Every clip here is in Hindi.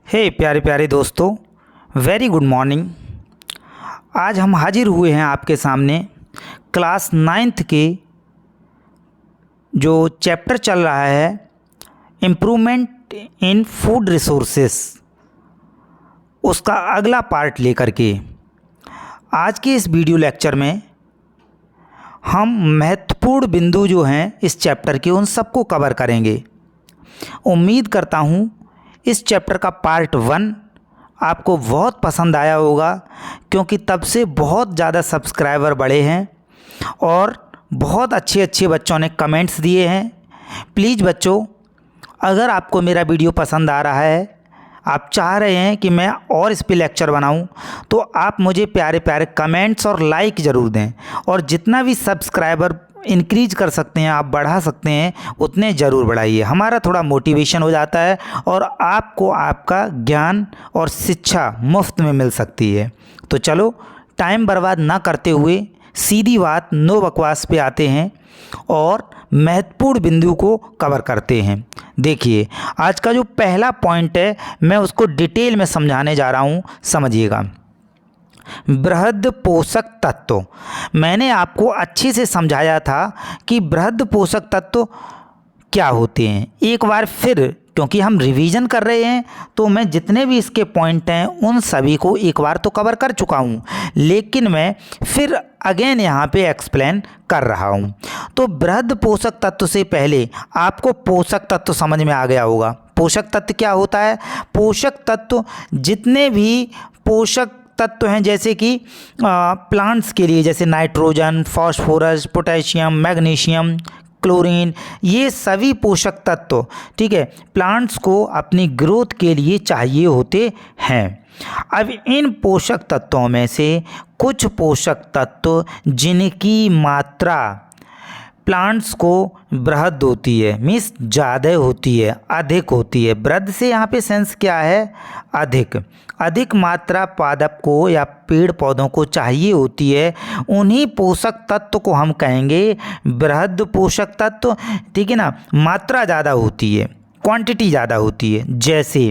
हे प्यारे प्यारे दोस्तों, वेरी गुड मॉर्निंग। आज हम हाजिर हुए हैं आपके सामने क्लास 9th के जो चैप्टर चल रहा है इम्प्रूवमेंट इन फूड रिसोर्सेस, उसका अगला पार्ट लेकर के। आज के इस वीडियो लेक्चर में हम महत्वपूर्ण बिंदु जो हैं इस चैप्टर के, उन सबको कवर करेंगे। उम्मीद करता हूँ इस चैप्टर का पार्ट 1 आपको बहुत पसंद आया होगा, क्योंकि तब से बहुत ज़्यादा सब्सक्राइबर बढ़े हैं और बहुत अच्छे अच्छे बच्चों ने कमेंट्स दिए हैं। प्लीज़ बच्चों, अगर आपको मेरा वीडियो पसंद आ रहा है, आप चाह रहे हैं कि मैं और इस पे लेक्चर बनाऊं, तो आप मुझे प्यारे प्यारे कमेंट्स और लाइक ज़रूर दें। और जितना भी सब्सक्राइबर इंक्रीज कर सकते हैं, आप बढ़ा सकते हैं, उतने ज़रूर बढ़ाइए। हमारा थोड़ा मोटिवेशन हो जाता है और आपको आपका ज्ञान और शिक्षा मुफ्त में मिल सकती है। तो चलो, टाइम बर्बाद ना करते हुए सीधी बात, नो बकवास पे आते हैं और महत्वपूर्ण बिंदु को कवर करते हैं। देखिए, आज का जो पहला पॉइंट है मैं उसको डिटेल में समझाने जा रहा हूँ, समझिएगा। बृहद पोषक तत्व, मैंने आपको अच्छे से समझाया था कि बृहद पोषक तत्व क्या होते हैं। एक बार फिर, क्योंकि हम रिवीजन कर रहे हैं, तो मैं जितने भी इसके पॉइंट हैं उन सभी को एक बार तो कवर कर चुका हूँ, लेकिन मैं फिर अगेन यहाँ पे एक्सप्लेन कर रहा हूँ। तो बृहद पोषक तत्व से पहले आपको पोषक तत्व समझ में आ गया होगा। पोषक तत्व क्या होता है? पोषक तत्व जितने भी पोषक तत्व हैं, जैसे कि प्लांट्स के लिए, जैसे nitrogen, phosphorus, potassium, magnesium, chlorine, ये सभी पोषक तत्व, ठीक है, प्लांट्स को अपनी ग्रोथ के लिए चाहिए होते हैं। अब इन पोषक तत्वों में से कुछ पोषक तत्व जिनकी मात्रा प्लांट्स को बृहद होती है, मीन्स ज़्यादा होती है, अधिक होती है। बृहद से यहाँ पे सेंस क्या है? अधिक। अधिक मात्रा पादप को या पेड़ पौधों को चाहिए होती है, उन्हीं पोषक तत्व को हम कहेंगे बृहद पोषक तत्व, ठीक है ना। मात्रा ज़्यादा होती है, क्वांटिटी ज़्यादा होती है। जैसे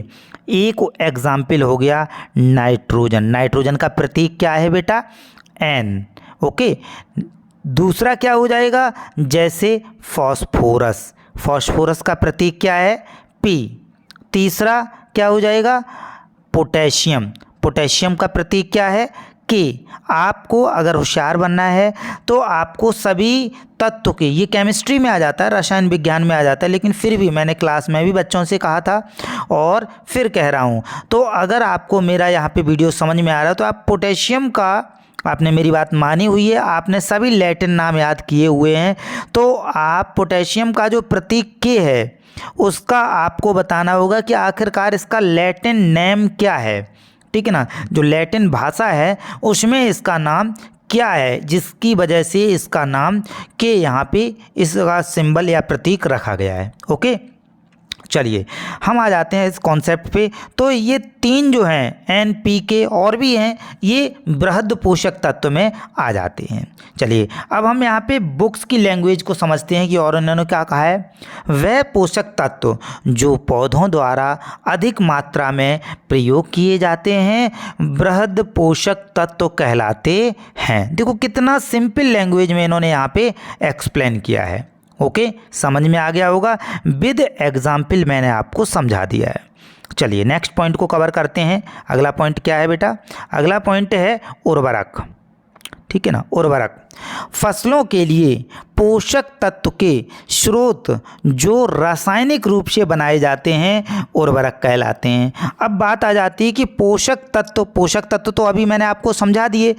एक एग्जाम्पल हो गया नाइट्रोजन। नाइट्रोजन का प्रतीक क्या है बेटा? N, okay. दूसरा क्या हो जाएगा? जैसे फॉस्फोरस, फॉस्फोरस का प्रतीक क्या है? P। तीसरा क्या हो जाएगा? पोटेशियम, पोटेशियम का प्रतीक क्या है? K। आपको अगर होशियार बनना है तो आपको सभी तत्व के, ये केमिस्ट्री में आ जाता है, रसायन विज्ञान में आ जाता है, लेकिन फिर भी मैंने क्लास में भी बच्चों से कहा था और फिर कह रहा हूँ। तो अगर आपको मेरा यहाँ पे वीडियो समझ में आ रहा है तो आप पोटेशियम का, आपने मेरी बात मानी हुई है, आपने सभी लैटिन नाम याद किए हुए हैं, तो आप पोटेशियम का जो प्रतीक के है उसका आपको बताना होगा कि आखिरकार इसका लैटिन नेम क्या है, ठीक है ना। जो लैटिन भाषा है उसमें इसका नाम क्या है, जिसकी वजह से इसका नाम के यहाँ पे इसका सिंबल या प्रतीक रखा गया है। ओके, चलिए हम आ जाते हैं इस कॉन्सेप्ट पे। तो ये तीन जो हैं NPK और भी हैं, ये बृहद पोषक तत्व में आ जाते हैं। चलिए अब हम यहाँ पे बुक्स की लैंग्वेज को समझते हैं कि और उन्होंने क्या कहा है। वह पोषक तत्व जो पौधों द्वारा अधिक मात्रा में प्रयोग किए जाते हैं बृहद पोषक तत्व कहलाते हैं। देखो कितना सिंपल लैंग्वेज में इन्होंने यहाँ पे एक्सप्लेन किया है। ओके, समझ में आ गया होगा। विद एग्जाम्पल मैंने आपको समझा दिया है। चलिए नेक्स्ट पॉइंट को कवर करते हैं। अगला पॉइंट क्या है बेटा? अगला पॉइंट है उर्वरक, ठीक है ना। उर्वरक फसलों के लिए पोषक तत्व के स्रोत जो रासायनिक रूप से बनाए जाते हैं उर्वरक कहलाते हैं। अब बात आ जाती है कि पोषक तत्व तो अभी मैंने आपको समझा दिए।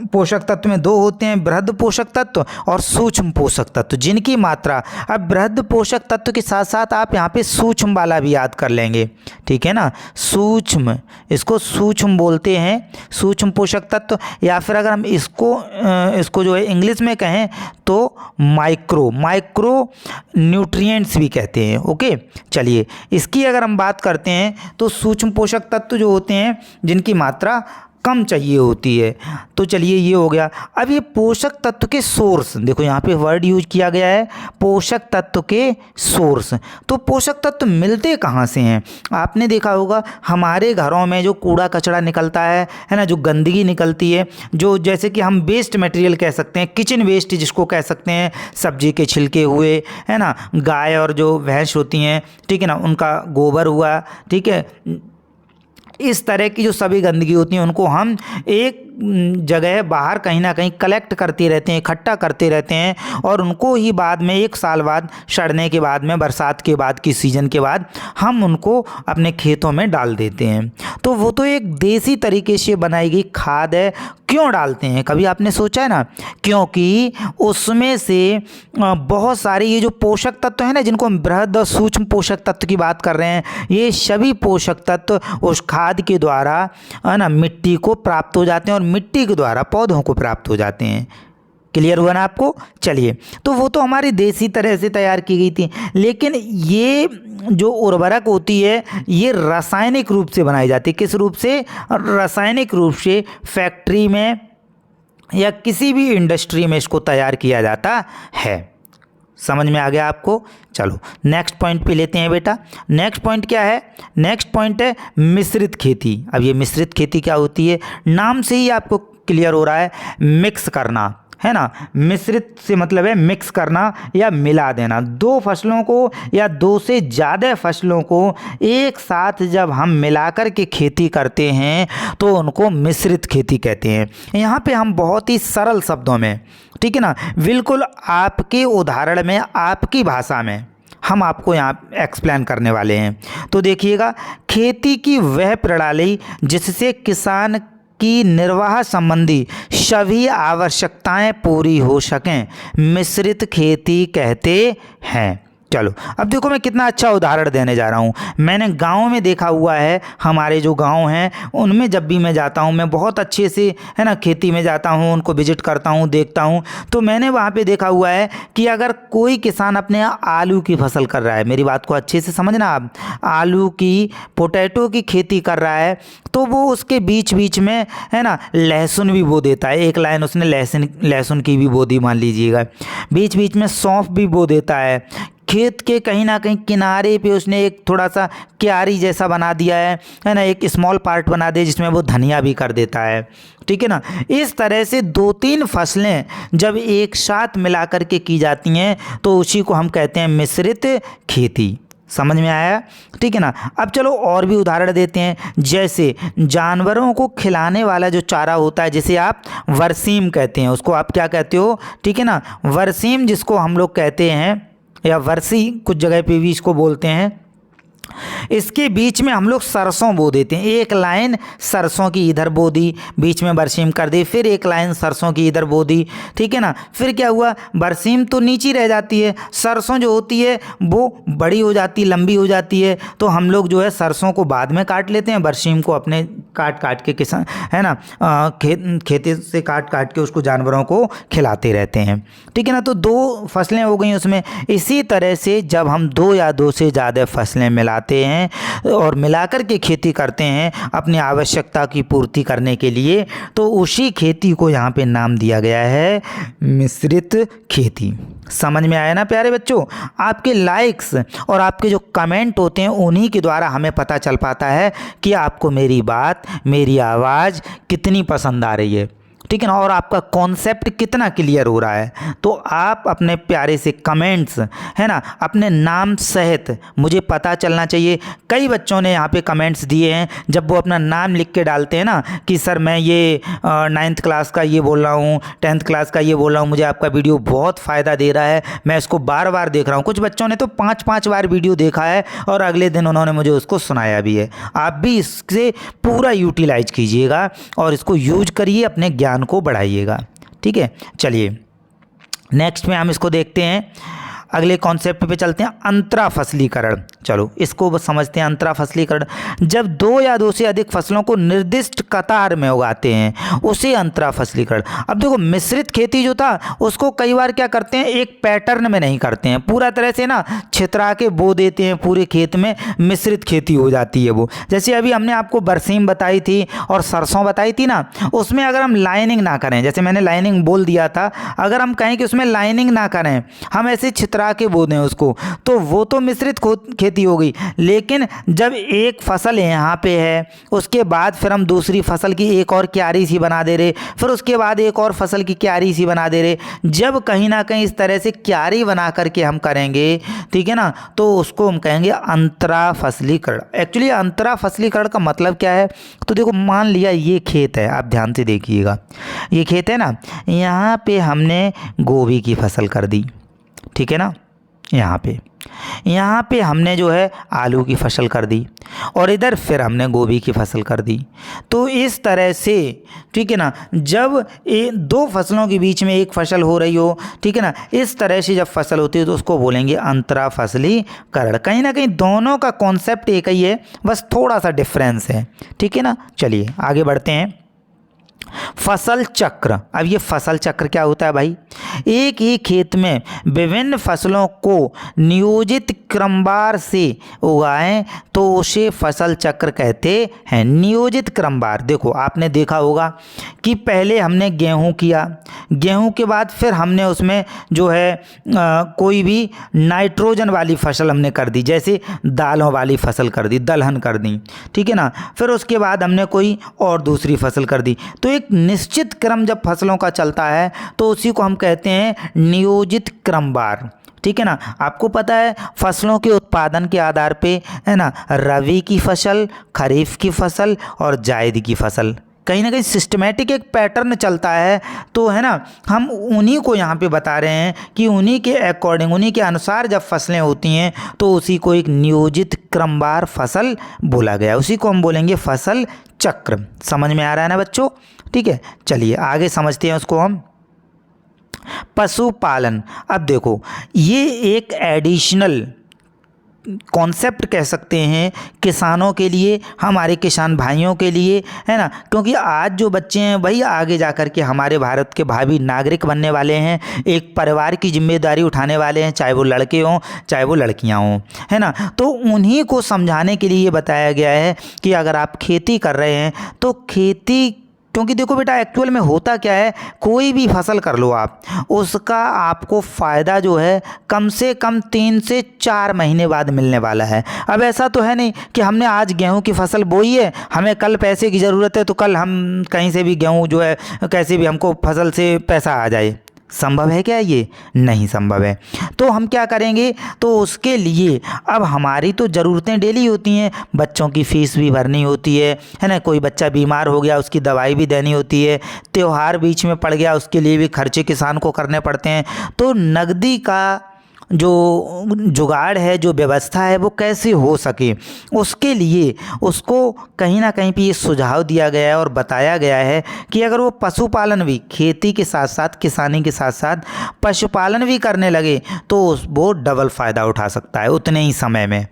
पोषक तत्व में दो होते हैं, बृहद पोषक तत्व और सूक्ष्म पोषक तत्व, जिनकी मात्रा, अब बृहद पोषक तत्व के साथ साथ आप यहाँ पे सूक्ष्म वाला भी याद कर लेंगे, ठीक है ना। सूक्ष्म, इसको सूक्ष्म बोलते हैं, सूक्ष्म पोषक तत्व, या फिर अगर हम इसको जो है इंग्लिश में कहें तो माइक्रो न्यूट्रिएंट्स भी कहते हैं। ओके, चलिए इसकी अगर हम बात करते हैं तो सूक्ष्म पोषक तत्व जो होते हैं जिनकी मात्रा कम चाहिए होती है। तो चलिए ये हो गया। अब ये पोषक तत्व के सोर्स, देखो यहाँ पे वर्ड यूज किया गया है पोषक तत्व के सोर्स। तो पोषक तत्व मिलते कहाँ से हैं? आपने देखा होगा हमारे घरों में जो कूड़ा कचरा निकलता है ना, जो गंदगी निकलती है, जो जैसे कि हम वेस्ट मटेरियल कह सकते हैं, किचन वेस्ट जिसको कह सकते हैं, सब्जी के छिलके हुए, है ना, गाय और जो भैंस होती हैं, ठीक है ना, उनका गोबर हुआ, ठीक है, इस तरह की जो सभी गंदगी होती है उनको हम एक जगह बाहर कहीं ना कहीं कलेक्ट करते रहते हैं, इकट्ठा करते रहते हैं, और उनको ही बाद में 1 साल बाद सड़ने के बाद में, बरसात के बाद की सीज़न के बाद हम उनको अपने खेतों में डाल देते हैं। तो वो तो एक देसी तरीके से बनाई गई खाद है। क्यों डालते हैं, कभी आपने सोचा है ना? क्योंकि उसमें से बहुत सारे ये जो पोषक तत्व हैं ना, जिनको हम बृहद और सूक्ष्म पोषक तत्व की बात कर रहे हैं, ये सभी पोषक तत्व उस खाद के द्वारा है ना मिट्टी को प्राप्त हो जाते हैं और मिट्टी के द्वारा पौधों को प्राप्त हो जाते हैं। क्लियर हुआ ना आपको? चलिए, तो वो तो हमारी देसी तरह से तैयार की गई थी, लेकिन ये जो उर्वरक होती है ये रासायनिक रूप से बनाई जाती है। किस रूप से? रासायनिक रूप से फैक्ट्री में या किसी भी इंडस्ट्री में इसको तैयार किया जाता है। समझ में आ गया आपको? चलो नेक्स्ट पॉइंट पे लेते हैं बेटा। नेक्स्ट पॉइंट क्या है? नेक्स्ट पॉइंट है मिश्रित खेती। अब ये मिश्रित खेती क्या होती है? नाम से ही आपको क्लियर हो रहा है, मिक्स करना, है ना। मिश्रित से मतलब है मिक्स करना या मिला देना। 2 फसलों को या 2 से ज़्यादा फसलों को एक साथ जब हम मिलाकर के खेती करते हैं तो उनको मिश्रित खेती कहते हैं। यहाँ पे हम बहुत ही सरल शब्दों में, ठीक है ना, बिल्कुल आपके उदाहरण में, आपकी भाषा में हम आपको यहाँ एक्सप्लेन करने वाले हैं। तो देखिएगा, खेती की वह प्रणाली जिससे किसान की निर्वाह संबंधी सभी आवश्यकताएं पूरी हो सकें, मिश्रित खेती कहते हैं। चलो अब देखो मैं कितना अच्छा उदाहरण देने जा रहा हूँ। मैंने गाँव में देखा हुआ है, हमारे जो गाँव हैं उनमें जब भी मैं जाता हूँ, मैं बहुत अच्छे से, है ना, खेती में जाता हूँ, उनको विजिट करता हूँ, देखता हूँ। तो मैंने वहाँ पे देखा हुआ है कि अगर कोई किसान अपने यहाँ आलू की फसल कर रहा है, मेरी बात को अच्छे से समझना आप, आलू की, पोटैटो की खेती कर रहा है, तो वो उसके बीच बीच में, है ना, लहसुन भी बो देता है। एक लाइन उसने लहसुन की भी बो दी मान लीजिएगा, बीच बीच में सौंफ भी बो देता है। खेत के कहीं ना कहीं किनारे पे उसने एक थोड़ा सा क्यारी जैसा बना दिया है ना, एक स्मॉल पार्ट बना दिया जिसमें वो धनिया भी कर देता है, ठीक है ना। इस तरह से 2-3 फसलें जब एक साथ मिला कर के की जाती हैं तो उसी को हम कहते हैं मिश्रित खेती। समझ में आया? ठीक है ना। अब चलो और भी उदाहरण देते हैं। जैसे जानवरों को खिलाने वाला जो चारा होता है, जिसे आप वर्सीम कहते हैं, उसको आप क्या कहते हो? ठीक है ना, वर्सीम जिसको हम लोग कहते हैं, या वर्सी कुछ जगह पे भी इसको बोलते हैं। इसके बीच में हम लोग सरसों बो देते हैं। एक लाइन सरसों की इधर बो दी, बीच में बरसीम कर दी, फिर एक लाइन सरसों की इधर बो दी, ठीक है ना। फिर क्या हुआ, बरसीम तो नीचे रह जाती है, सरसों जो होती है वो बड़ी हो जाती, लंबी हो जाती है। तो हम लोग जो है सरसों को बाद में काट लेते हैं, बरसीम को अपने काट के किसान, है ना, खेते से काट के उसको जानवरों को खिलाते रहते हैं, ठीक है ना। तो 2 फसलें हो गई उसमें। इसी तरह से जब हम 2 या 2 से ज़्यादा फसलें मिलाते हैं और मिलाकर के खेती करते हैं अपनी आवश्यकता की पूर्ति करने के लिए, तो उसी खेती को यहाँ पे नाम दिया गया है मिश्रित खेती। समझ में आया ना प्यारे बच्चों? आपके लाइक्स और आपके जो कमेंट होते हैं उन्हीं के द्वारा हमें पता चल पाता है कि आपको मेरी बात, मेरी आवाज़ कितनी पसंद आ रही है, ठीक है ना, और आपका कॉन्सेप्ट कितना क्लियर हो रहा है। तो आप अपने प्यारे से कमेंट्स, है ना, अपने नाम सहित मुझे पता चलना चाहिए। कई बच्चों ने यहाँ पे कमेंट्स दिए हैं, जब वो अपना नाम लिख के डालते हैं ना कि सर मैं ये 9th क्लास का ये बोल रहा हूँ, 10th क्लास का ये बोल रहा हूँ, मुझे आपका वीडियो बहुत फ़ायदा दे रहा है, मैं इसको बार बार देख रहा हूँ। कुछ बच्चों ने तो 5-5 बार वीडियो देखा है और अगले दिन उन्होंने मुझे उसको सुनाया भी है। आप भी इससे पूरा यूटिलाइज कीजिएगा और इसको यूज करिए, अपने ज्ञान को बढ़ाइएगा, ठीक है। चलिए नेक्स्ट में हम इसको देखते हैं। अगले कॉन्सेप्ट पे चलते हैं, अंतरा फसलीकरण। चलो इसको बस समझते हैं। अंतरा फसलीकरण, जब दो या दो से अधिक फसलों को निर्दिष्ट कतार में उगाते हैं उसे अंतरा फसलीकरण। अब देखो मिश्रित खेती जो था उसको कई बार क्या करते हैं, एक पैटर्न में नहीं करते हैं, पूरा तरह से ना छितरा के बो देते हैं पूरे खेत में, मिश्रित खेती हो जाती है वो। जैसे अभी हमने आपको बरसीम बताई थी और सरसों बताई थी ना, उसमें अगर हम लाइनिंग ना करें, जैसे मैंने लाइनिंग बोल दिया था, अगर हम कहें कि उसमें लाइनिंग ना करें, हम ऐसे छितरा के बो दें उसको, तो वो तो मिश्रित खेती हो गई। लेकिन जब एक फसल यहाँ पे है, उसके बाद फिर हम दूसरी फसल की एक और क्यारी सी बना दे रहे, फिर उसके बाद एक और फसल की क्यारी सी बना दे रहे, जब कहीं ना कहीं इस तरह से क्यारी बना करके हम करेंगे, ठीक है ना, तो उसको हम कहेंगे अंतरा फसलीकरण। एक्चुअली अंतरा फसलीकरण का मतलब क्या है, तो देखो मान लिया ये खेत है, आप ध्यान से देखिएगा, ये खेत है ना, यहाँ पे हमने गोभी की फसल कर दी, ठीक है ना, यहाँ पे हमने जो है आलू की फसल कर दी, और इधर फिर हमने गोभी की फसल कर दी। तो इस तरह से, ठीक है ना, जब दो फसलों के बीच में एक फसल हो रही हो, ठीक है ना, इस तरह से जब फसल होती है तो उसको बोलेंगे अंतरा फसलीकरण। कहीं ना कहीं दोनों का कॉन्सेप्ट एक ही है, बस थोड़ा सा डिफरेंस है, ठीक है ना। चलिए आगे बढ़ते हैं। फसल चक्र। अब ये फसल चक्र क्या होता है भाई, एक ही खेत में विभिन्न फसलों को नियोजित क्रमवार से उगाएं तो उसे फसल चक्र कहते हैं। नियोजित क्रमवार, देखो आपने देखा होगा कि पहले हमने गेहूं किया, गेहूं के बाद फिर हमने उसमें जो है कोई भी नाइट्रोजन वाली फसल हमने कर दी, जैसे दालों वाली फसल कर दी, दलहन कर दी, ठीक है ना, फिर उसके बाद हमने कोई और दूसरी फसल कर दी। तो एक निश्चित क्रम जब फसलों का चलता है तो उसी को हम कहते हैं नियोजित क्रमवार, ठीक है ना। आपको पता है फसलों के उत्पादन के आधार पे, है ना, रबी की फसल, खरीफ की फसल और जायद की फसल, कहीं ना कहीं सिस्टमेटिक एक पैटर्न चलता है। तो है ना, हम उन्हीं को यहाँ पे बता रहे हैं कि उन्हीं के अकॉर्डिंग, उन्हीं के अनुसार जब फसलें होती हैं तो उसी को एक नियोजित क्रमवार फसल बोला गया, उसी को हम बोलेंगे फसल चक्र। समझ में आ रहा है ना बच्चों, ठीक है। चलिए आगे समझते हैं उसको हम। पशुपालन। अब देखो ये एक एडिशनल कॉन्सेप्ट कह सकते हैं किसानों के लिए, हमारे किसान भाइयों के लिए, है ना, क्योंकि आज जो बच्चे हैं वही आगे जा कर के हमारे भारत के भावी नागरिक बनने वाले हैं, एक परिवार की जिम्मेदारी उठाने वाले हैं, चाहे वो लड़के हों चाहे वो लड़कियां हों, है ना। तो उन्हीं को समझाने के लिए ये बताया गया है कि अगर आप खेती कर रहे हैं तो खेती, क्योंकि देखो बेटा एक्चुअल में होता क्या है, कोई भी फसल कर लो आप, उसका आपको फ़ायदा जो है कम से कम 3 से 4 महीने बाद मिलने वाला है। अब ऐसा तो है नहीं कि हमने आज गेहूं की फसल बोई है, हमें कल पैसे की ज़रूरत है तो कल हम कहीं से भी गेहूं जो है कैसे भी हमको फसल से पैसा आ जाए। संभव है क्या ये? नहीं संभव है। तो हम क्या करेंगे, तो उसके लिए अब हमारी तो ज़रूरतें डेली होती हैं, बच्चों की फ़ीस भी भरनी होती है ना, कोई बच्चा बीमार हो गया उसकी दवाई भी देनी होती है, त्योहार बीच में पड़ गया उसके लिए भी खर्चे किसान को करने पड़ते हैं। तो नकदी का जो जुगाड़ है, जो व्यवस्था है वो कैसे हो सके, उसके लिए उसको कहीं ना कहीं पे ये सुझाव दिया गया है और बताया गया है कि अगर वो पशुपालन भी, खेती के साथ साथ, किसानी के साथ साथ पशुपालन भी करने लगे तो वो डबल फ़ायदा उठा सकता है उतने ही समय में।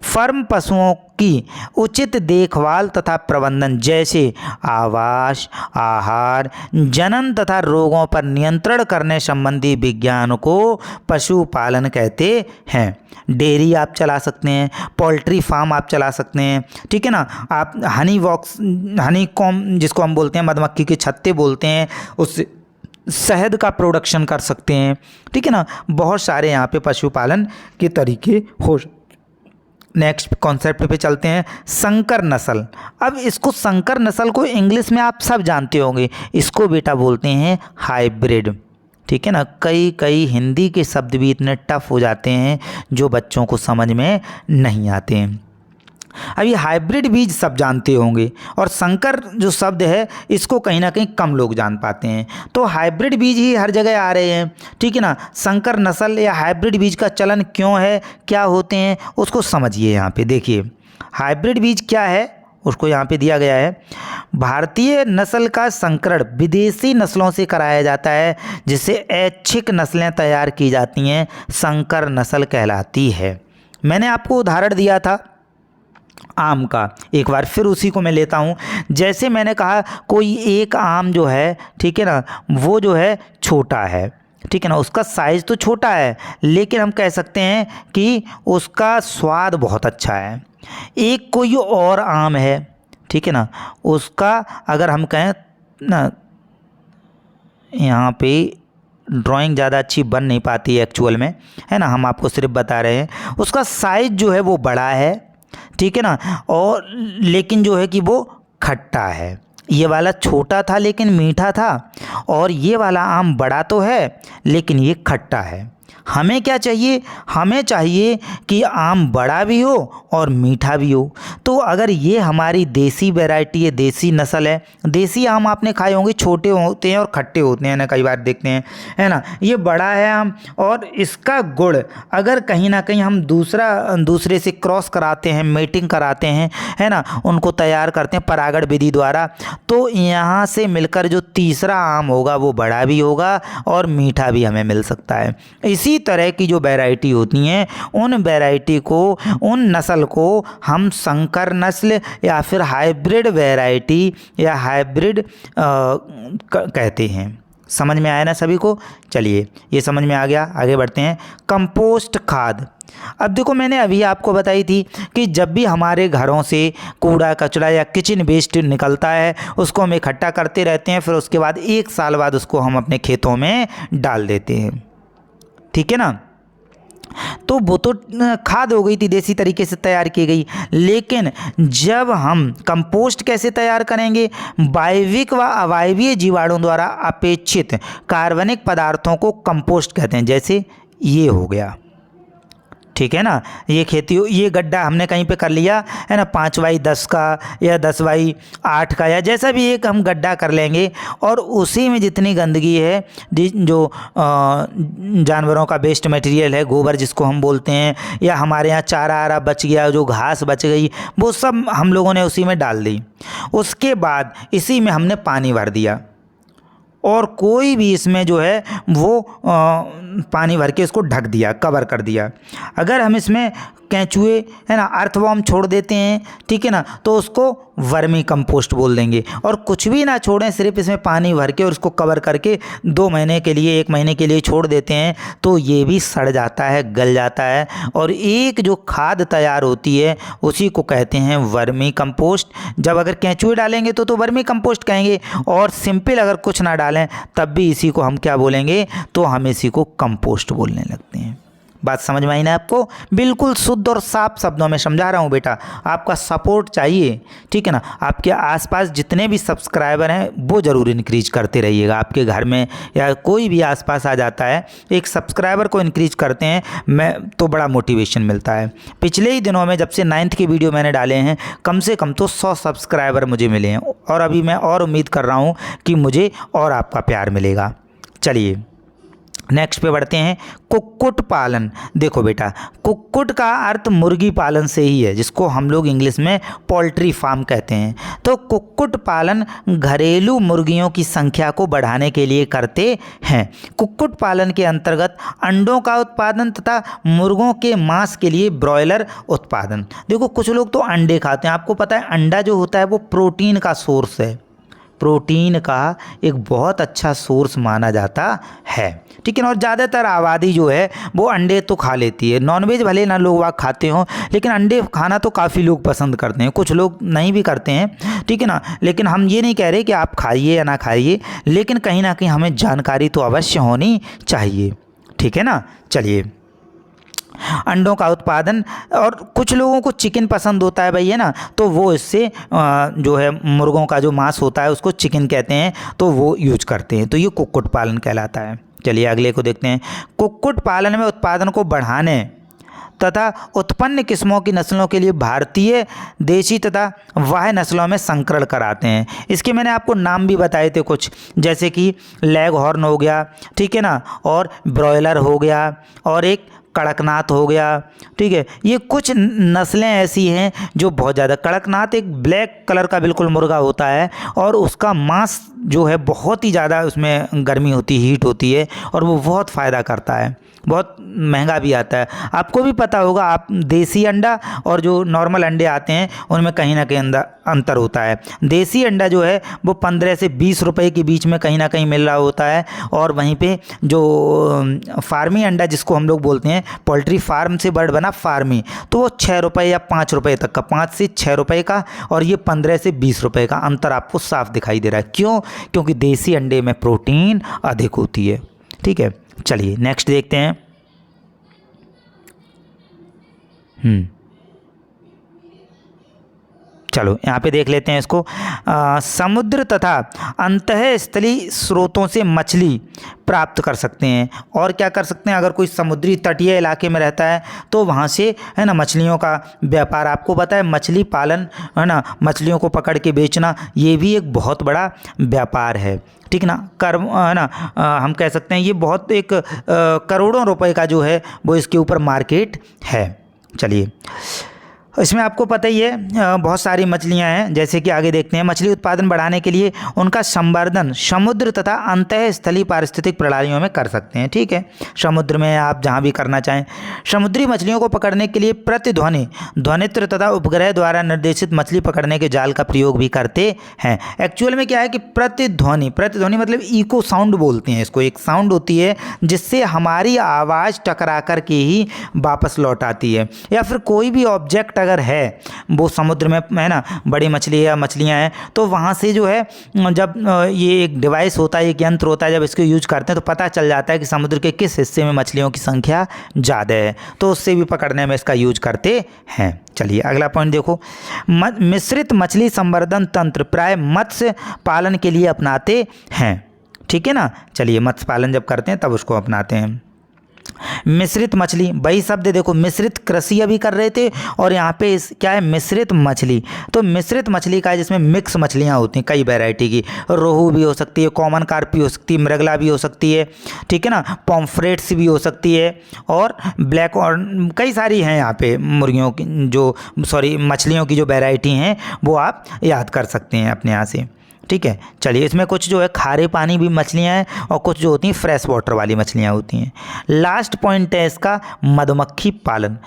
फर्म पशुओं की उचित देखभाल तथा प्रबंधन, जैसे आवास, आहार, जनन तथा रोगों पर नियंत्रण करने संबंधी विज्ञान को पशुपालन कहते हैं। डेयरी आप चला सकते हैं, पोल्ट्री फार्म आप चला सकते हैं, ठीक है ना। आप हनी कॉम जिसको हम बोलते हैं, मधुमक्खी के छत्ते बोलते हैं, उससे शहद का प्रोडक्शन कर सकते हैं, ठीक है ना। बहुत सारे यहाँ पे पशुपालन के तरीके हो। नेक्स्ट कॉन्सेप्ट पे चलते हैं, संकर नस्ल। अब इसको, संकर नस्ल को इंग्लिश में आप सब जानते होंगे, इसको बेटा बोलते हैं हाइब्रिड, ठीक है ना। कई हिंदी के शब्द भी इतने टफ हो जाते हैं जो बच्चों को समझ में नहीं आते हैं। अब ये हाइब्रिड बीज सब जानते होंगे और संकर जो शब्द है इसको कहीं ना कहीं कम लोग जान पाते हैं। तो हाइब्रिड बीज ही हर जगह आ रहे हैं, ठीक है ना। संकर नस्ल या हाइब्रिड बीज का चलन क्यों है, क्या होते हैं, उसको समझिए। यहाँ पे देखिए हाइब्रिड बीज क्या है उसको यहाँ पे दिया गया है। भारतीय नस्ल का संकरण विदेशी नस्लों से कराया जाता है, जिससे ऐच्छिक नस्लें तैयार की जाती हैं, संकर नस्ल कहलाती है। मैंने आपको उदाहरण दिया था आम का, एक बार फिर उसी को मैं लेता हूँ। जैसे मैंने कहा कोई एक आम जो है, ठीक है ना, वो जो है छोटा है, ठीक है ना, उसका साइज़ तो छोटा है, लेकिन हम कह सकते हैं कि उसका स्वाद बहुत अच्छा है। एक कोई और आम है, ठीक है ना, उसका अगर हम कहें ना, यहाँ पे ड्राइंग ज़्यादा अच्छी बन नहीं पाती है एक्चुअल में, है ना, हम आपको सिर्फ बता रहे हैं। उसका साइज़ जो है वो बड़ा है, ठीक है ना, और लेकिन जो है कि वो खट्टा है। ये वाला छोटा था लेकिन मीठा था, और ये वाला आम बड़ा तो है लेकिन ये खट्टा है। हमें क्या चाहिए? हमें चाहिए कि आम बड़ा भी हो और मीठा भी हो। तो अगर ये हमारी देसी वैरायटी है, देसी नस्ल है, देसी आम आपने खाए होंगे, छोटे होते हैं और खट्टे होते हैं ना, कई बार देखते हैं, है ना। ये बड़ा है आम, और इसका गुण अगर कहीं ना कहीं हम दूसरे से क्रॉस कराते हैं, मेटिंग कराते हैं, है ना, उनको तैयार करते हैं परागण विधि द्वारा, तो यहाँ से मिलकर जो तीसरा आम होगा वो बड़ा भी होगा और मीठा भी हमें मिल सकता है। इसी तरह की जो वैरायटी होती हैं, उन वैरायटी को, उन नस्ल को हम संकर नस्ल या फिर हाइब्रिड वैरायटी या हाइब्रिड कहते हैं। समझ में आया ना सभी को? चलिए, ये समझ में आ गया, आगे बढ़ते हैं। कंपोस्ट खाद। अब देखो, मैंने अभी आपको बताई थी कि जब भी हमारे घरों से कूड़ा कचरा या किचन वेस्ट निकलता है, उसको हम इकट्ठा करते रहते हैं, फिर उसके बाद 1 साल बाद उसको हम अपने खेतों में डाल देते हैं, ठीक है ना। तो वो तो खाद हो गई थी, देसी तरीके से तैयार की गई। लेकिन जब हम कंपोस्ट कैसे तैयार करेंगे? वायविक व अवायवीय जीवाणुओं द्वारा अपेक्षित कार्बनिक पदार्थों को कंपोस्ट कहते हैं। जैसे ये हो गया, ठीक है ना, ये खेती, ये गड्ढा हमने कहीं पे कर लिया है ना, 5x10 का या 10x8 का, या जैसा भी एक हम गड्ढा कर लेंगे, और उसी में जितनी गंदगी है, जो जानवरों का वेस्ट मटेरियल है, गोबर जिसको हम बोलते हैं, या हमारे यहाँ चारा आरा बच गया, जो घास बच गई, वो सब हम लोगों ने उसी में डाल दी। उसके बाद इसी में हमने पानी भर दिया, और कोई भी इसमें जो है वो पानी भर के इसको ढक दिया, कवर कर दिया। अगर हम इसमें केंचुए, है ना, अर्थवॉर्म छोड़ देते हैं, ठीक है ना, तो उसको वर्मी कंपोस्ट बोल देंगे। और कुछ भी ना छोड़ें, सिर्फ इसमें पानी भर के और उसको कवर करके 2 महीने के लिए, 1 महीने के लिए छोड़ देते हैं, तो ये भी सड़ जाता है, गल जाता है, और एक जो खाद तैयार होती है उसी को कहते हैं वर्मी कंपोस्ट। जब अगर केंचुए डालेंगे तो वर्मी कंपोस्ट कहेंगे, और सिंपल अगर कुछ ना डालें तब भी इसी को हम क्या बोलेंगे? तो हम इसी को कंपोस्ट बोलने लगते हैं। बात समझ में आई ना आपको? बिल्कुल शुद्ध और साफ शब्दों में समझा रहा हूँ बेटा, आपका सपोर्ट चाहिए, ठीक है ना। आपके आसपास जितने भी सब्सक्राइबर हैं वो ज़रूर इंक्रीज करते रहिएगा। आपके घर में या कोई भी आसपास आ जाता है, एक सब्सक्राइबर को इंक्रीज करते हैं, मैं तो बड़ा मोटिवेशन मिलता है। पिछले ही दिनों में जब से 9th की वीडियो मैंने डाले हैं, कम से कम तो 100 सब्सक्राइबर मुझे मिले हैं, और अभी मैं और उम्मीद कर रहा हूँ कि मुझे और आपका प्यार मिलेगा। चलिए नेक्स्ट पे बढ़ते हैं। कुक्कुट पालन। देखो बेटा, कुक्कुट का अर्थ मुर्गी पालन से ही है, जिसको हम लोग इंग्लिश में पोल्ट्री फार्म कहते हैं। तो कुक्कुट पालन घरेलू मुर्गियों की संख्या को बढ़ाने के लिए करते हैं। कुक्कुट पालन के अंतर्गत अंडों का उत्पादन तथा मुर्गों के मांस के लिए ब्रॉयलर उत्पादन। देखो, कुछ लोग तो अंडे खाते हैं। आपको पता है अंडा जो होता है वो प्रोटीन का सोर्स है, प्रोटीन का एक बहुत अच्छा सोर्स माना जाता है, ठीक है ना। और ज़्यादातर आबादी जो है वो अंडे तो खा लेती है। नॉनवेज भले ना लोग वाग खाते हों, लेकिन अंडे खाना तो काफ़ी लोग पसंद करते हैं, कुछ लोग नहीं भी करते हैं, ठीक है ना। लेकिन हम ये नहीं कह रहे कि आप खाइए या ना खाइए, लेकिन कहीं ना कहीं हमें जानकारी तो अवश्य होनी चाहिए, ठीक है ना। चलिए, अंडों का उत्पादन, और कुछ लोगों को चिकन पसंद होता है भाई, है ना, तो वो इससे जो है मुर्गों का जो मांस होता है उसको चिकन कहते हैं, तो वो यूज करते हैं। तो ये कुक्कुट पालन कहलाता है। चलिए अगले को देखते हैं। कुक्कुट पालन में उत्पादन को बढ़ाने तथा उत्पन्न किस्मों की नस्लों के लिए भारतीय देशी तथा वाह्य नस्लों में संकरण कराते हैं। इसके मैंने आपको नाम भी बताए थे कुछ, जैसे कि लेग हॉर्न हो गया, ठीक है ना, और ब्रॉयलर हो गया, और एक कड़कनाथ हो गया, ठीक है। ये कुछ नस्लें ऐसी हैं जो बहुत ज़्यादा, कड़कनाथ एक ब्लैक कलर का बिल्कुल मुर्गा होता है और उसका मांस जो है बहुत ही ज़्यादा उसमें गर्मी होती है, हीट होती है और वो बहुत फ़ायदा करता है, बहुत महंगा भी आता है। आपको भी पता होगा, आप देसी अंडा और जो नॉर्मल अंडे आते हैं उनमें कहीं ना कहीं अंतर होता है। देसी अंडा जो है वो 15 से 20 रुपए के बीच में कहीं ना कहीं मिल रहा होता है और वहीं पे जो फार्मी अंडा जिसको हम लोग बोलते हैं, पोल्ट्री फार्म से बर्ड बना फार्मी, तो वो 6 रुपये या 5 रुपये तक का, 5 से 6 रुपये का, और ये 15 से 20 रुपये का अंतर आपको साफ दिखाई दे रहा है। क्यों? क्योंकि देसी अंडे में प्रोटीन अधिक होती है, ठीक है। चलिए नेक्स्ट देखते हैं। चलो यहाँ पे देख लेते हैं इसको। समुद्र तथा अंतःस्थलीय स्रोतों से मछली प्राप्त कर सकते हैं। और क्या कर सकते हैं? अगर कोई समुद्री तटीय इलाके में रहता है तो वहाँ से, है ना, मछलियों का व्यापार, आपको पता है मछली पालन, है ना, मछलियों को पकड़ के बेचना, ये भी एक बहुत बड़ा व्यापार है, ठीक ना। है ना, हम कह सकते हैं ये बहुत एक करोड़ों रुपए का जो है वो इसके ऊपर मार्केट है। चलिए, इसमें आपको पता ही है बहुत सारी मछलियां हैं, जैसे कि आगे देखते हैं। मछली उत्पादन बढ़ाने के लिए उनका संवर्धन समुद्र तथा अंतःस्थलीय पारिस्थितिक प्रणालियों में कर सकते हैं, ठीक है। समुद्र में आप जहां भी करना चाहें। समुद्री मछलियों को पकड़ने के लिए प्रतिध्वनि, ध्वनित्र तथा उपग्रह द्वारा निर्देशित मछली पकड़ने के जाल का प्रयोग भी करते हैं। एक्चुअल में क्या है कि प्रतिध्वनि, प्रतिध्वनि मतलब इको साउंड बोलते हैं इसको। एक साउंड होती है जिससे हमारी आवाज़ टकरा कर के ही वापस लौट आती है, या फिर कोई भी ऑब्जेक्ट अगर है वो समुद्र में, है ना, बड़ी मछली या मछलियां हैं, तो वहाँ से जो है जब ये एक डिवाइस होता है, एक यंत्र होता है, जब इसको यूज करते हैं तो पता चल जाता है कि समुद्र के किस हिस्से में मछलियों की संख्या ज़्यादा है, तो उससे भी पकड़ने में इसका यूज करते हैं। चलिए अगला पॉइंट देखो। मिश्रित मछली संवर्धन तंत्र प्राय मत्स्य पालन के लिए अपनाते हैं, ठीक है ना। चलिए, मत्स्य पालन जब करते हैं तब उसको अपनाते हैं। मिश्रित मछली, वही शब्द देखो, मिश्रित कृषि अभी कर रहे थे और यहाँ पे क्या है, मिश्रित मछली। तो मिश्रित मछली का है जिसमें मिक्स मछलियाँ होती हैं, कई वैरायटी की। रोहू भी हो सकती है, कॉमन कार्प भी हो सकती है, मृगला भी हो सकती है, ठीक है ना, पॉम्फ्रेट्स भी हो सकती है, और ब्लैक, और कई सारी हैं यहाँ पे मुर्गियों की जो, सॉरी, मछलियों की जो वैरायटी हैं वो आप याद कर सकते हैं अपने यहाँ से, ठीक है। चलिए, इसमें कुछ जो है खारे पानी भी मछलियाँ हैं और कुछ जो होती हैं फ्रेश वाटर वाली मछलियाँ होती हैं। लास्ट पॉइंट है इसका, मधुमक्खी पालन।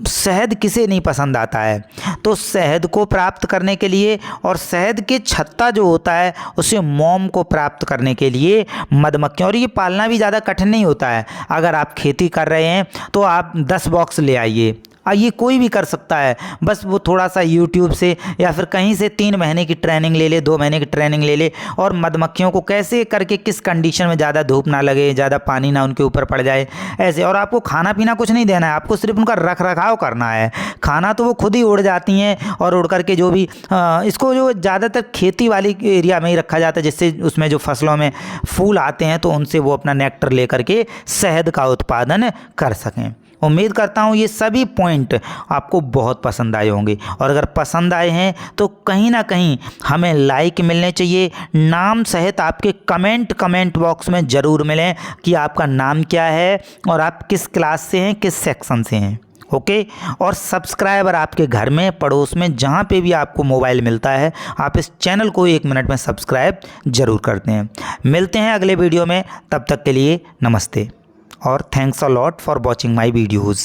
शहद किसे नहीं पसंद आता है? तो शहद को प्राप्त करने के लिए और शहद के छत्ता जो होता है उसे मोम को प्राप्त करने के लिए मधुमक्खियाँ, और ये पालना भी ज़्यादा कठिन नहीं होता है। अगर आप खेती कर रहे हैं तो आप 10 बॉक्स ले आइए, ये कोई भी कर सकता है। बस वो थोड़ा सा यूट्यूब से या फिर कहीं से 3 महीने की ट्रेनिंग ले ले, 2 महीने की ट्रेनिंग ले ले, और मधुमक्खियों को कैसे करके, किस कंडीशन में, ज़्यादा धूप ना लगे, ज़्यादा पानी ना उनके ऊपर पड़ जाए, ऐसे। और आपको खाना पीना कुछ नहीं देना है, आपको सिर्फ उनका रख रखाव करना है। खाना तो वो खुद ही उड़ जाती हैं, और उड़ करके जो भी इसको जो ज़्यादातर खेती वाली एरिया में ही रखा जाता है, जिससे उसमें जो फसलों में फूल आते हैं तो उनसे वो अपना नेक्टर ले करके शहद का उत्पादन कर सकें। उम्मीद करता हूँ ये सभी पॉइंट आपको बहुत पसंद आए होंगे, और अगर पसंद आए हैं तो कहीं ना कहीं हमें लाइक मिलने चाहिए। नाम सहित आपके कमेंट बॉक्स में ज़रूर मिलें कि आपका नाम क्या है और आप किस क्लास से हैं, किस सेक्शन से हैं, ओके। और सब्सक्राइबर आपके घर में, पड़ोस में, जहाँ पे भी आपको मोबाइल मिलता है, आप इस चैनल को 1 मिनट में सब्सक्राइब ज़रूर करते हैं। मिलते हैं अगले वीडियो में, तब तक के लिए नमस्ते और thanks a lot for watching my videos.